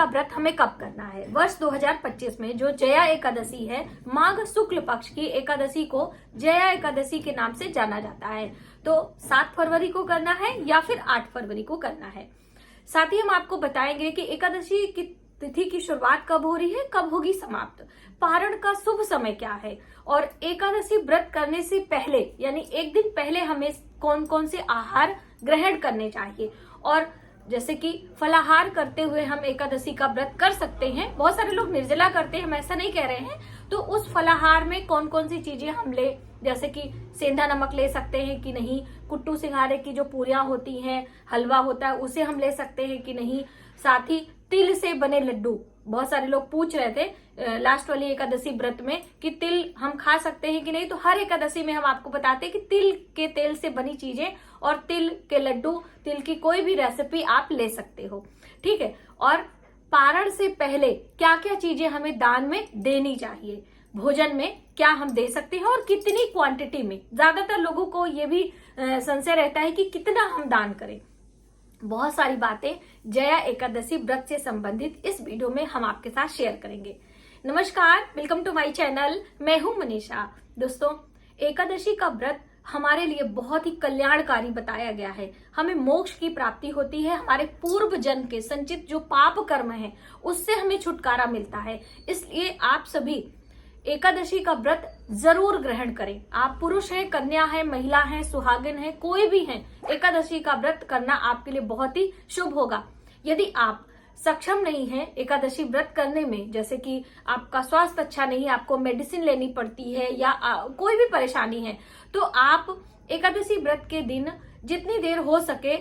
का व्रत हमें कब करना है। वर्ष 2025 में जो जया एकादशी है, माघ शुक्ल पक्ष की एकादशी को जया एकादशी के नाम से जाना जाता है। तो 7 फरवरी को करना है या फिर 8 फरवरी को करना है। साथ ही हम आपको बताएंगे कि एकादशी की तिथि की शुरुआत कब हो रही है, कब होगी समाप्त, पारण का शुभ समय क्या है, और एकादशी व्रत करने से पहले यानी एक दिन पहले हमें कौन कौन से आहार ग्रहण करने चाहिए। और जैसे कि फलाहार करते हुए हम एकादशी का व्रत कर सकते हैं। बहुत सारे लोग निर्जला करते हैं, हम ऐसा नहीं कह रहे हैं। तो उस फलाहार में कौन कौन सी चीजें हम ले, जैसे कि सेंधा नमक ले सकते हैं कि नहीं, कुट्टू सिंघाड़े की जो पूरियां होती हैं, हलवा होता है, उसे हम ले सकते हैं कि नहीं। साथ ही तिल से बने लड्डू, बहुत सारे लोग पूछ रहे थे लास्ट वाली एकादशी व्रत में कि तिल हम खा सकते हैं कि नहीं। तो हर एकादशी में हम आपको बताते हैं कि तिल के तेल से बनी चीजें और तिल के लड्डू, तिल की कोई भी रेसिपी आप ले सकते हो, ठीक है। और पारण से पहले क्या क्या चीजें हमें दान में देनी चाहिए, भोजन में क्या हम दे सकते हैं और कितनी क्वांटिटी में। ज्यादातर लोगों को ये भी संशय रहता है कि कितना हम दान करें। बहुत सारी बातें जया एकादशी व्रत से संबंधित इस वीडियो में हम आपके साथ शेयर करेंगे। नमस्कार, वेलकम टू माय चैनल, मैं हूं मनीषा। दोस्तों, एकादशी का व्रत हमारे लिए बहुत ही कल्याणकारी बताया गया है। हमें मोक्ष की प्राप्ति होती है, हमारे पूर्व जन्म के संचित जो पाप कर्म है उससे हमें छुटकारा मिलता है। इसलिए आप सभी एकादशी का व्रत जरूर ग्रहण करें। आप पुरुष हैं, कन्या हैं, महिला हैं, सुहागिन हैं, कोई भी हैं, एकादशी का व्रत करना आपके लिए बहुत ही शुभ होगा। यदि आप सक्षम नहीं हैं एकादशी व्रत करने में, जैसे कि आपका स्वास्थ्य अच्छा नहीं है, आपको मेडिसिन लेनी पड़ती है या कोई भी परेशानी है, तो आप एकादशी व्रत के दिन जितनी देर हो सके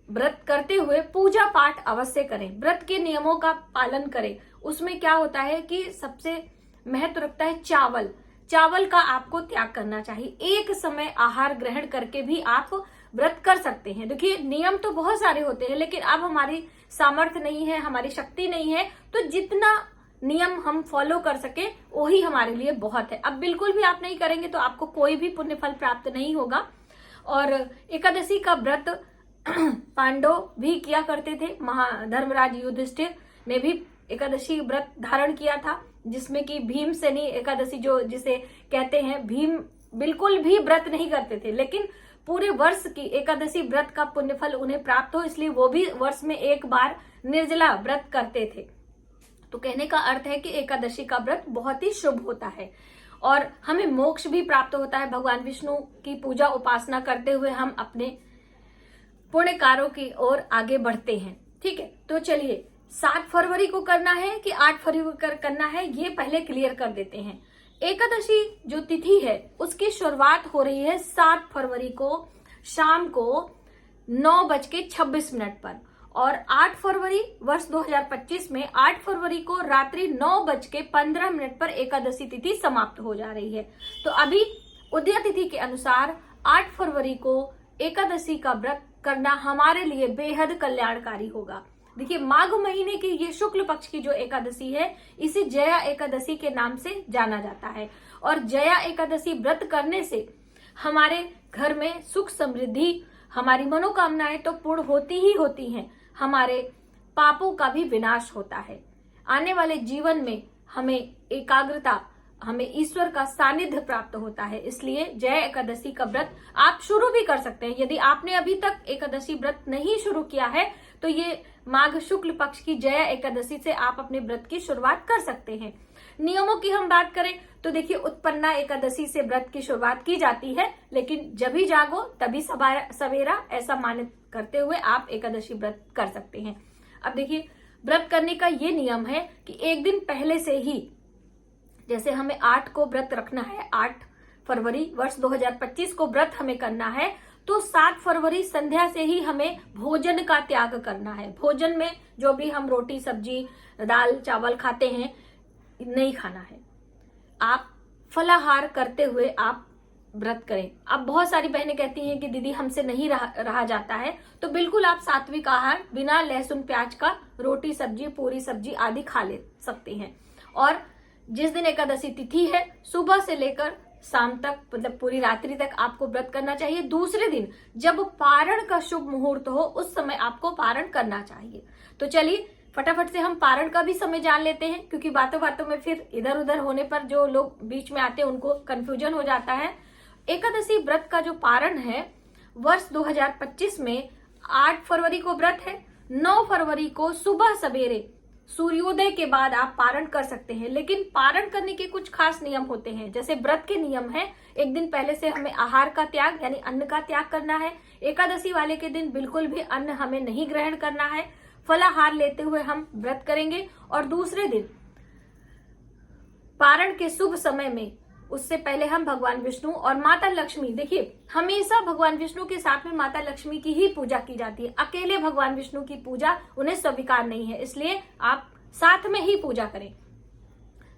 व्रत करते हुए पूजा पाठ अवश्य करें। व्रत के नियमों का पालन करें। उसमें क्या होता है कि सबसे महत्व रखता है चावल। चावल का आपको त्याग करना चाहिए। एक समय आहार ग्रहण करके भी आप व्रत कर सकते हैं। देखिए, नियम तो बहुत सारे होते हैं, लेकिन अब हमारी सामर्थ्य नहीं है, हमारी शक्ति नहीं है, तो जितना नियम हम फॉलो कर सके वही हमारे लिए बहुत है। अब बिल्कुल भी आप नहीं करेंगे तो आपको कोई भी पुण्य फल प्राप्त नहीं होगा। और एकादशी का व्रत पांडव भी किया करते थे। धर्मराज युधिष्ठिर ने भी एकादशी व्रत धारण किया था, जिसमें कि भीमसेनी एकादशी जो जिसे कहते हैं, भीम बिल्कुल भी व्रत नहीं करते थे, लेकिन पूरे वर्ष की एकादशी व्रत का पुण्यफल उन्हें प्राप्त हो, इसलिए वो भी वर्ष में एक बार निर्जला व्रत करते थे। तो कहने का अर्थ है कि एकादशी का व्रत बहुत ही शुभ होता है और हमें मोक्ष भी प्राप्त होता है। भगवान विष्णु की पूजा उपासना करते हुए हम अपने पुण्य कार्यों की ओर आगे बढ़ते हैं, ठीक है। तो चलिए, 7 फरवरी को करना है कि 8 फरवरी को करना है, ये पहले क्लियर कर देते हैं। एकादशी जो तिथि है उसकी शुरुआत हो रही है 7 फरवरी को शाम को 9:26 पर, और 8 फरवरी वर्ष 2025 में 8 फरवरी को रात्रि 9:15 पर एकादशी तिथि समाप्त हो जा रही है। तो अभी उदय तिथि के अनुसार 8 फरवरी को एकादशी का व्रत करना हमारे लिए बेहद कल्याणकारी होगा। देखिए, माघ महीने की ये शुक्ल पक्ष की जो एकादशी है, इसे जया एकादशी के नाम से जाना जाता है। और जया एकादशी व्रत करने से हमारे घर में सुख समृद्धि, हमारी मनोकामनाएं तो पूर्ण होती ही होती हैं, हमारे पापों का भी विनाश होता है। आने वाले जीवन में हमें एकाग्रता, हमें ईश्वर का सानिध्य प्राप्त होता है। इसलिए जया एकादशी का व्रत आप शुरू भी कर सकते हैं। यदि आपने अभी तक एकादशी व्रत नहीं शुरू किया है तो ये माघ शुक्ल पक्ष की जया एकादशी से आप अपने व्रत की शुरुआत कर सकते हैं। नियमों की हम बात करें तो देखिए, उत्पन्ना एकादशी से व्रत की शुरुआत की जाती है, लेकिन जब भी जागो तभी सवेरा, ऐसा मान्य करते हुए आप एकादशी व्रत कर सकते हैं। अब देखिए, व्रत करने का ये नियम है कि एक दिन पहले से ही, जैसे हमें 8 को व्रत रखना है, 8 फरवरी वर्ष 2025 को व्रत हमें करना है, तो 7 फरवरी संध्या से ही हमें भोजन का त्याग करना है। भोजन में जो भी हम रोटी, सब्जी, दाल, चावल खाते हैं, नहीं खाना है। आप फलाहार करते हुए आप व्रत करें। अब बहुत सारी बहनें कहती हैं कि दीदी हमसे नहीं रहा जाता है, तो बिल्कुल आप सात्विक आहार बिना लहसुन प्याज का रोटी, सब्जी, पूरी सब्जी आदि खा ले सकते हैं। और जिस दिन एकादशी तिथि है, सुबह से लेकर शाम तक, मतलब पूरी रात्रि तक आपको व्रत करना चाहिए। दूसरे दिन जब पारण का शुभ मुहूर्त हो, उस समय आपको पारण करना चाहिए। तो चलिए फटाफट से हम पारण का भी समय जान लेते हैं, क्योंकि बातों बातों में फिर इधर उधर होने पर जो लोग बीच में आते हैं उनको कंफ्यूजन हो जाता है। एकादशी व्रत का जो पारण है वर्ष 2025 में 8 फरवरी को व्रत है। 9 फरवरी को सुबह सवेरे सूर्योदय के बाद आप पारण कर सकते हैं, लेकिन पारण करने के कुछ खास नियम होते हैं। जैसे व्रत के नियम है, एक दिन पहले से हमें आहार का त्याग यानी अन्न का त्याग करना है। एकादशी वाले के दिन बिल्कुल भी अन्न हमें नहीं ग्रहण करना है, फलाहार लेते हुए हम व्रत करेंगे। और दूसरे दिन पारण के शुभ समय में उससे पहले हम भगवान विष्णु और माता लक्ष्मी, देखिए हमेशा भगवान विष्णु के साथ में माता लक्ष्मी की ही पूजा की जाती है। अकेले भगवान विष्णु की पूजा उन्हें स्वीकार नहीं है, इसलिए आप साथ में ही पूजा करें।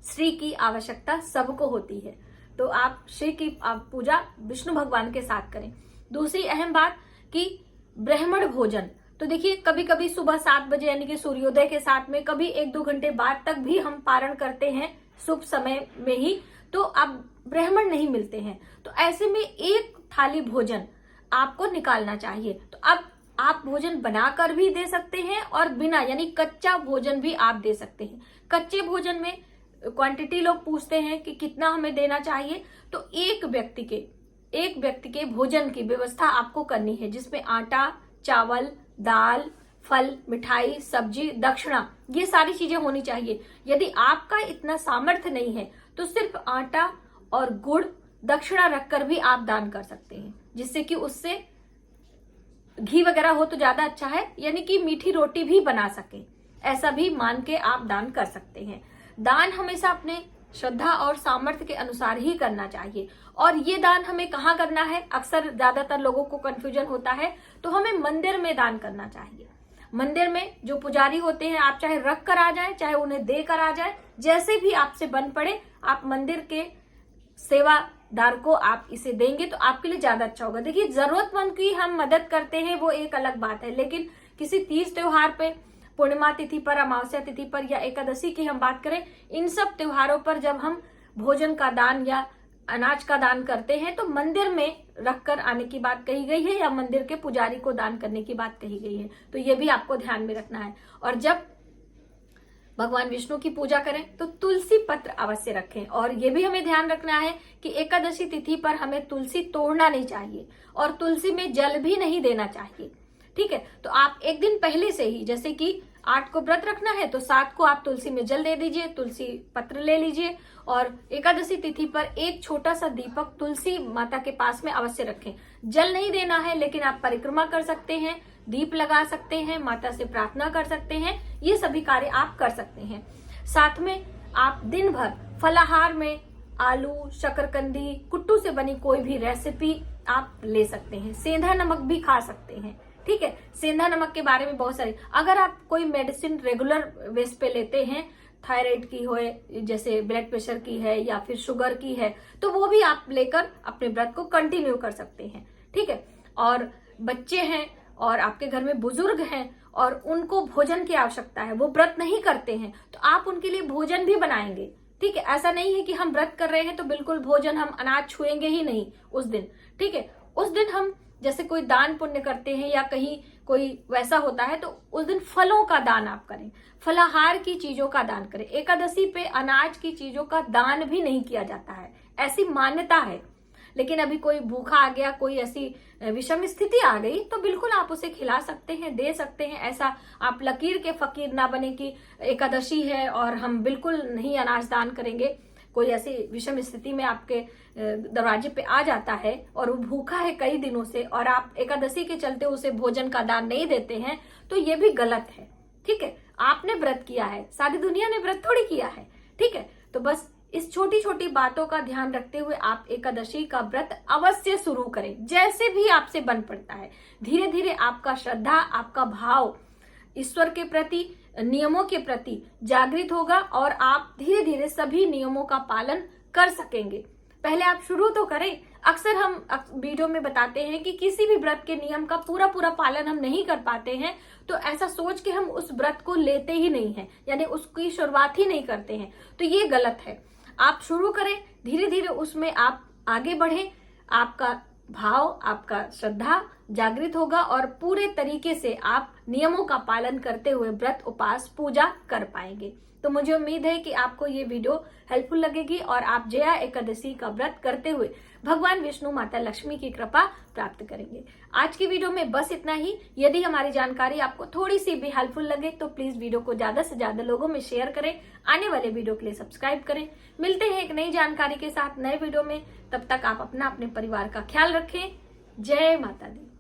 श्री की आवश्यकता सबको होती है, तो आप श्री की पूजा विष्णु भगवान के साथ करें। दूसरी अहम बात कि ब्राह्मण भोजन, तो देखिए कभी कभी सुबह 7 बजे यानी कि सूर्योदय के साथ में, कभी 1-2 घंटे बाद तक भी हम पारण करते हैं शुभ समय में ही, तो अब ब्राह्मण नहीं मिलते हैं। तो ऐसे में एक थाली भोजन आपको निकालना चाहिए। तो अब आप भोजन बनाकर भी दे सकते हैं और बिना यानी कच्चा भोजन भी आप दे सकते हैं। कच्चे भोजन में क्वांटिटी लोग पूछते हैं कि कितना हमें देना चाहिए, तो एक व्यक्ति के भोजन की व्यवस्था आपको करनी है, जिसमें आटा, चावल, दाल, फल, मिठाई, सब्जी, दक्षिणा, ये सारी चीजें होनी चाहिए। यदि आपका इतना सामर्थ्य नहीं है तो सिर्फ आटा और गुड़ दक्षिणा रखकर भी आप दान कर सकते हैं, जिससे कि उससे घी वगैरह हो तो ज्यादा अच्छा है, यानी कि मीठी रोटी भी बना सके, ऐसा भी मान के आप दान कर सकते हैं। दान हमेशा अपने श्रद्धा और सामर्थ्य के अनुसार ही करना चाहिए। और ये दान हमें कहाँ करना है, अक्सर ज्यादातर लोगों को कंफ्यूजन होता है, तो हमें मंदिर में दान करना चाहिए। मंदिर में जो पुजारी होते हैं, आप चाहे रख कर आ जाए चाहे उन्हें दे कर आ जाए, जैसे भी आपसे बन पड़े, आप मंदिर के सेवादार को आप इसे देंगे तो आपके लिए ज्यादा अच्छा होगा। देखिए जरूरतमंद की हम मदद करते हैं वो एक अलग बात है, लेकिन किसी तीज त्योहार पे, पूर्णिमा तिथि पर, अमावस्या तिथि पर या एकादशी की हम बात करें, इन सब त्योहारों पर जब हम भोजन का दान या अनाज का दान करते हैं तो मंदिर में रखकर आने की बात कही गई है या मंदिर के पुजारी को दान करने की बात कही गई है। तो ये भी आपको ध्यान में रखना है। और जब भगवान विष्णु की पूजा करें तो तुलसी पत्र अवश्य रखें। और ये भी हमें ध्यान रखना है कि एकादशी तिथि पर हमें तुलसी तोड़ना नहीं चाहिए और तुलसी में जल भी नहीं देना चाहिए। ठीक है, तो आप एक दिन पहले से ही, जैसे कि 8 को व्रत रखना है तो 7 को आप तुलसी में जल दे दीजिए, तुलसी पत्र ले लीजिए। और एकादशी तिथि पर एक छोटा सा दीपक तुलसी माता के पास में अवश्य रखें। जल नहीं देना है, लेकिन आप परिक्रमा कर सकते हैं, दीप लगा सकते हैं, माता से प्रार्थना कर सकते हैं, ये सभी कार्य आप कर सकते हैं। साथ में आप दिन भर फलाहार में आलू, शकरकंदी, कुट्टू से बनी कोई भी रेसिपी आप ले सकते हैं। सेंधा नमक भी खा सकते हैं। ठीक है, सेंधा नमक के बारे में बहुत सारे, अगर आप कोई मेडिसिन रेगुलर बेस पे लेते हैं, थायराइड की हो, जैसे ब्लड प्रेशर की है या फिर शुगर की है, तो वो भी आप लेकर अपने व्रत को कंटिन्यू कर सकते हैं। ठीक है, और बच्चे हैं और आपके घर में बुजुर्ग हैं और उनको भोजन की आवश्यकता है, वो व्रत नहीं करते हैं, तो आप उनके लिए भोजन भी बनाएंगे। ठीक है, ऐसा नहीं है कि हम व्रत कर रहे हैं तो बिल्कुल भोजन, हम अनाज छुएंगे ही नहीं उस दिन। ठीक है, उस दिन हम जैसे कोई दान पुण्य करते हैं या कहीं कोई वैसा होता है तो उस दिन फलों का दान आप करें, फलाहार की चीजों का दान करें। एकादशी पे अनाज की चीजों का दान भी नहीं किया जाता है, ऐसी मान्यता है। लेकिन अभी कोई भूखा आ गया, कोई ऐसी विषम स्थिति आ गई, तो बिल्कुल आप उसे खिला सकते हैं, दे सकते हैं। ऐसा आप लकीर के फकीर ना बने कि एकादशी है और हम बिल्कुल नहीं अनाज दान करेंगे। कोई ऐसी विषम स्थिति में आपके दरवाजे पे आ जाता है और वो भूखा है कई दिनों से और आप एकादशी के चलते उसे भोजन का दान नहीं देते हैं, तो ये भी गलत है। ठीक है, आपने व्रत किया है, सारी दुनिया ने व्रत थोड़ी किया है। ठीक है, तो बस इस छोटी छोटी बातों का ध्यान रखते हुए आप एकादशी का व्रत अवश्य शुरू करें, जैसे भी आपसे बन पड़ता है। धीरे धीरे आपका श्रद्धा, आपका भाव ईश्वर के प्रति, नियमों के प्रति जागृत होगा और आप धीरे धीरे सभी नियमों का पालन कर सकेंगे। पहले आप शुरू तो करें। अक्सर हम वीडियो में बताते हैं कि किसी भी व्रत के नियम का पूरा पालन हम नहीं कर पाते हैं, तो ऐसा सोच के हम उस व्रत को लेते ही नहीं है, यानी उसकी शुरुआत ही नहीं करते हैं, तो ये गलत है। आप शुरू करें, धीरे धीरे उसमें आप आगे बढ़े। आपका भाव, आपका श्रद्धा जागृत होगा और पूरे तरीके से आप नियमों का पालन करते हुए व्रत उपास पूजा कर पाएंगे। तो मुझे उम्मीद है कि आपको ये वीडियो हेल्पफुल लगेगी और आप जया एकादशी का व्रत करते हुए भगवान विष्णु माता लक्ष्मी की कृपा प्राप्त करेंगे। आज की वीडियो में बस इतना ही। यदि हमारी जानकारी आपको थोड़ी सी भी हेल्पफुल लगे तो प्लीज वीडियो को ज्यादा से ज्यादा लोगों में शेयर करें। आने वाले वीडियो के लिए सब्सक्राइब करें। मिलते हैं एक नई जानकारी के साथ नए वीडियो में। तब तक आप अपना अपने परिवार का ख्याल रखें। जय माता दी।